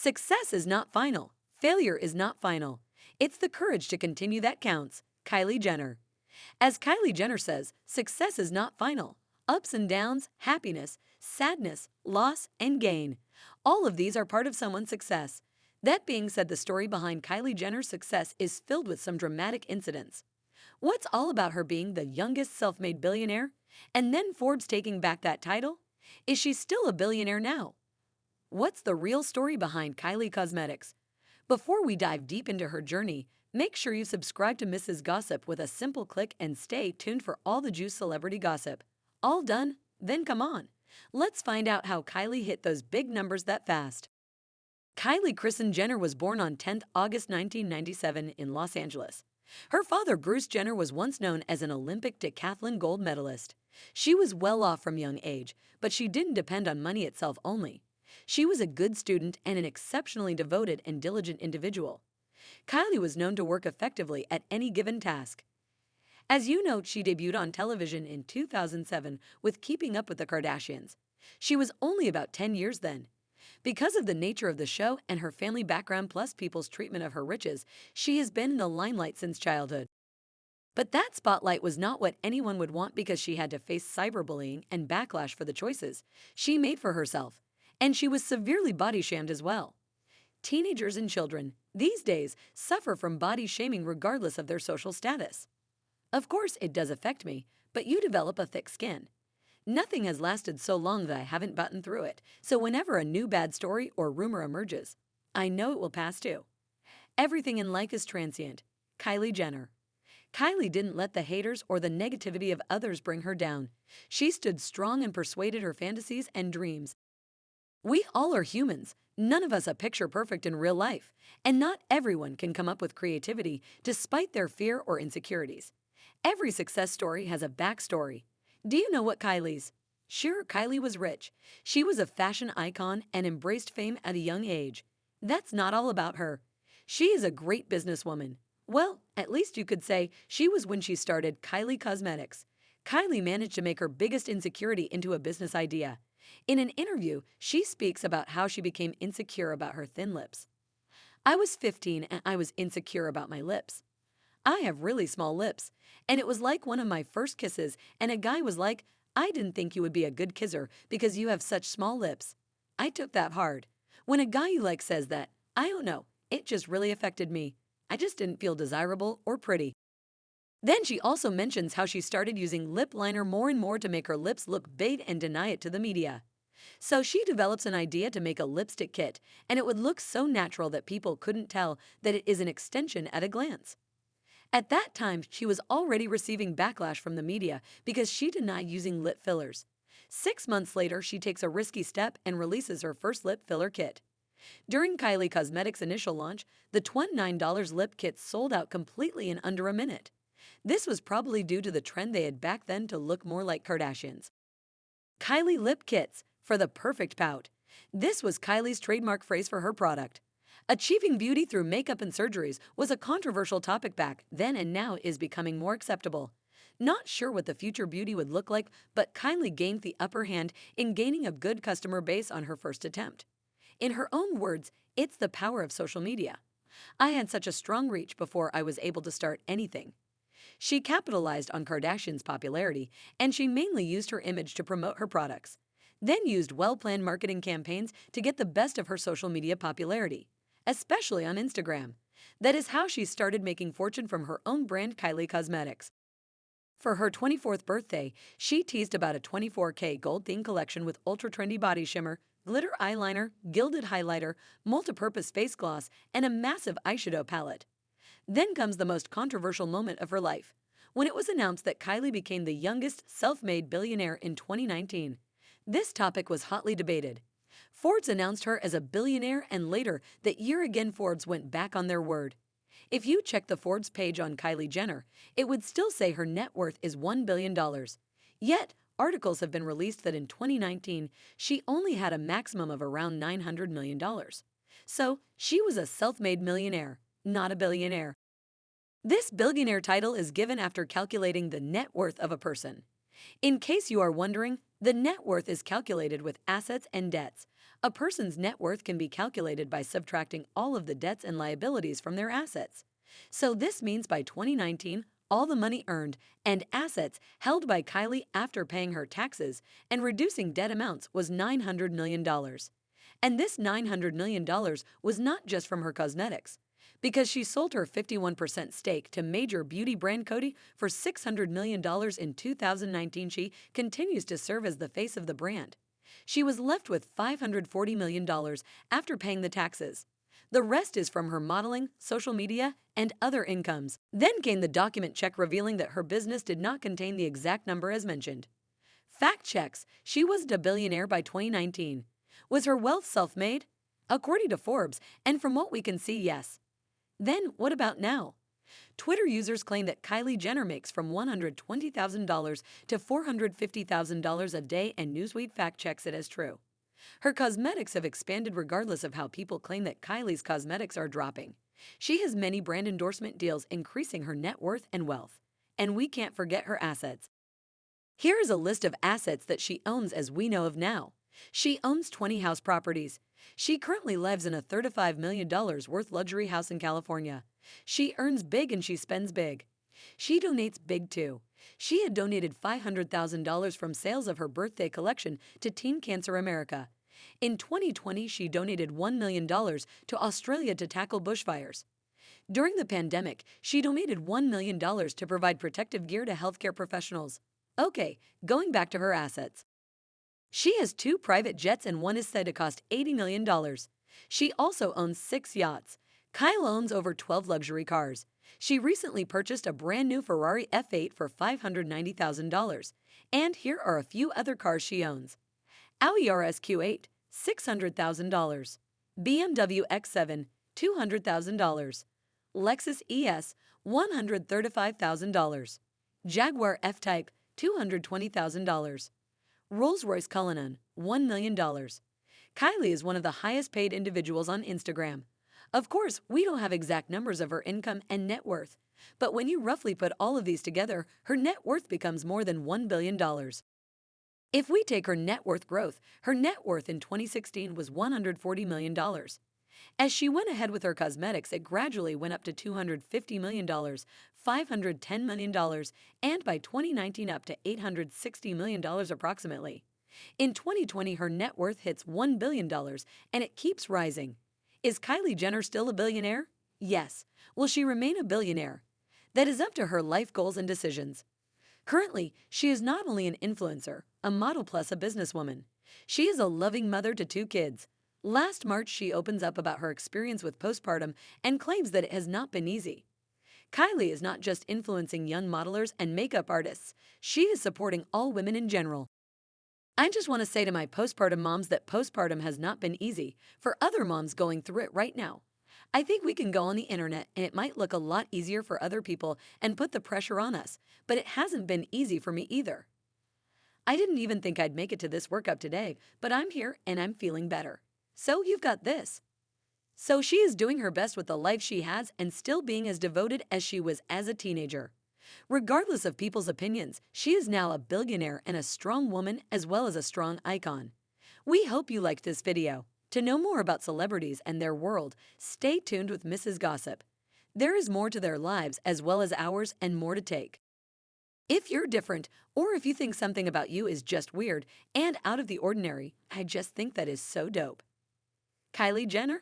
Success is not final. Failure is not final. It's the courage to continue that counts. Kylie Jenner. As Kylie Jenner says, success is not final. Ups and downs, happiness, sadness, loss, and gain. All of these are part of someone's success. That being said, the story behind Kylie Jenner's success is filled with some dramatic incidents. What's all about her being the youngest self-made billionaire? And then Forbes taking back that title? Is she still a billionaire now? What's the real story behind Kylie Cosmetics? Before we dive deep into her journey, make sure you subscribe to Mrs. Gossip with a simple click and stay tuned for all the juice celebrity gossip. All done? Then come on. Let's find out how Kylie hit those big numbers that fast. Kylie Kristen Jenner was born on 10th August 1997 in Los Angeles. Her father, Bruce Jenner, was once known as an Olympic decathlon gold medalist. She was well off from young age, but she didn't depend on money itself only. She was a good student and an exceptionally devoted and diligent individual. Kylie was known to work effectively at any given task. As you know, she debuted on television in 2007 with Keeping Up with the Kardashians. She was only about 10 years then. Because of the nature of the show and her family background plus people's treatment of her riches, she has been in the limelight since childhood. But that spotlight was not what anyone would want because she had to face cyberbullying and backlash for the choices she made for herself. And she was severely body-shamed as well. Teenagers and children, these days, suffer from body shaming regardless of their social status. Of course, it does affect me, but you develop a thick skin. Nothing has lasted so long that I haven't buttoned through it, so whenever a new bad story or rumor emerges, I know it will pass too. Everything in life is transient. Kylie Jenner. Kylie didn't let the haters or the negativity of others bring her down. She stood strong and persuaded her fantasies and dreams. We all are humans. None of us are picture perfect in real life, and not everyone can come up with creativity despite their fear or insecurities. Every success story has a backstory. Do you know what Kylie's? Sure, Kylie was rich. She was a fashion icon and embraced fame at a young age. That's not all about her. She is a great businesswoman. Well, at least you could say she was when she started Kylie Cosmetics. Kylie managed to make her biggest insecurity into a business idea. In an interview, she speaks about how she became insecure about her thin lips. I was 15 and I was insecure about my lips. I have really small lips, and it was like one of my first kisses, and a guy was like, "I didn't think you would be a good kisser because you have such small lips." I took that hard. When a guy you like says that, I don't know, it just really affected me. I just didn't feel desirable or pretty. Then she also mentions how she started using lip liner more and more to make her lips look big and deny it to the media. So she develops an idea to make a lipstick kit, and it would look so natural that people couldn't tell that it is an extension at a glance. At that time, she was already receiving backlash from the media because she denied using lip fillers. 6 months later, she takes a risky step and releases her first lip filler kit. During Kylie Cosmetics' initial launch, the $29 lip kit sold out completely in under a minute. This was probably due to the trend they had back then to look more like Kardashians. Kylie Lip Kits for the perfect pout. This was Kylie's trademark phrase for her product. Achieving beauty through makeup and surgeries was a controversial topic back then and now is becoming more acceptable. Not sure what the future beauty would look like, but Kylie gained the upper hand in gaining a good customer base on her first attempt. In her own words, it's the power of social media. I had such a strong reach before I was able to start anything. She capitalized on Kardashian's popularity, and she mainly used her image to promote her products, then used well-planned marketing campaigns to get the best of her social media popularity, especially on Instagram. That is how she started making fortune from her own brand, Kylie Cosmetics. For her 24th birthday, she teased about a 24K gold-themed collection with ultra-trendy body shimmer, glitter eyeliner, gilded highlighter, multi-purpose face gloss, and a massive eyeshadow palette. Then comes the most controversial moment of her life, when it was announced that Kylie became the youngest self-made billionaire in 2019. This topic was hotly debated. Forbes announced her as a billionaire, and later that year again Forbes went back on their word. If you check the Forbes page on Kylie Jenner, it would still say her net worth is $1 billion. Yet, articles have been released that in 2019, she only had a maximum of around $900 million. So, she was a self-made millionaire, not a billionaire. This billionaire title is given after calculating the net worth of a person. In case you are wondering, the net worth is calculated with assets and debts. A person's net worth can be calculated by subtracting all of the debts and liabilities from their assets. So this means by 2019, all the money earned and assets held by Kylie after paying her taxes and reducing debt amounts was $900 million. And this $900 million was not just from her cosmetics. Because she sold her 51% stake to major beauty brand Coty for $600 million in 2019, she continues to serve as the face of the brand. She was left with $540 million after paying the taxes. The rest is from her modeling, social media, and other incomes. Then came the document check revealing that her business did not contain the exact number as mentioned. Fact checks: she was a billionaire by 2019. Was her wealth self-made? According to Forbes, and from what we can see, yes. Then what about now? Twitter users claim that Kylie Jenner makes from $120,000 to $450,000 a day, and Newsweek fact checks it as true. Her cosmetics have expanded regardless of how people claim that Kylie's cosmetics are dropping. She has many brand endorsement deals, increasing her net worth and wealth. And we can't forget her assets. Here is a list of assets that she owns as we know of now. She owns 20 house properties. She currently lives in a $35 million worth luxury house in California. She earns big and she spends big. She donates big too. She had donated $500,000 from sales of her birthday collection to Teen Cancer America. In 2020, she donated $1 million to Australia to tackle bushfires. During the pandemic, she donated $1 million to provide protective gear to healthcare professionals. Okay, going back to her assets. She has 2 private jets and one is said to cost $80 million. She also owns 6 yachts. Kyle owns over 12 luxury cars. She recently purchased a brand new Ferrari F8 for $590,000. And here are a few other cars she owns. Audi RSQ8, $600,000. BMW X7, $200,000. Lexus ES, $135,000. Jaguar F-Type, $220,000. Rolls-Royce Cullinan, $1 million. Kylie is one of the highest paid individuals on Instagram. Of course, we don't have exact numbers of her income and net worth, but when you roughly put all of these together, her net worth becomes more than $1 billion. If we take her net worth growth, her net worth in 2016 was $140 million. As she went ahead with her cosmetics, it gradually went up to $250 million, $510 million, and by 2019 up to $860 million approximately. In 2020, her net worth hits $1 billion, and it keeps rising. Is Kylie Jenner still a billionaire? Yes. Will she remain a billionaire? That is up to her life goals and decisions. Currently, she is not only an influencer, a model plus a businesswoman. She is a loving mother to 2 kids. Last March, she opens up about her experience with postpartum and claims that it has not been easy. Kylie is not just influencing young modelers and makeup artists. She is supporting all women in general. I just want to say to my postpartum moms that postpartum has not been easy for other moms going through it right now. I think we can go on the internet and it might look a lot easier for other people and put the pressure on us, but it hasn't been easy for me either. I didn't even think I'd make it to this workup today, but I'm here and I'm feeling better. So you've got this. So she is doing her best with the life she has and still being as devoted as she was as a teenager. Regardless of people's opinions, she is now a billionaire and a strong woman as well as a strong icon. We hope you liked this video. To know more about celebrities and their world, stay tuned with Mrs. Gossip. There is more to their lives as well as ours and more to take. If you're different, or if you think something about you is just weird and out of the ordinary, I just think that is so dope. Kylie Jenner,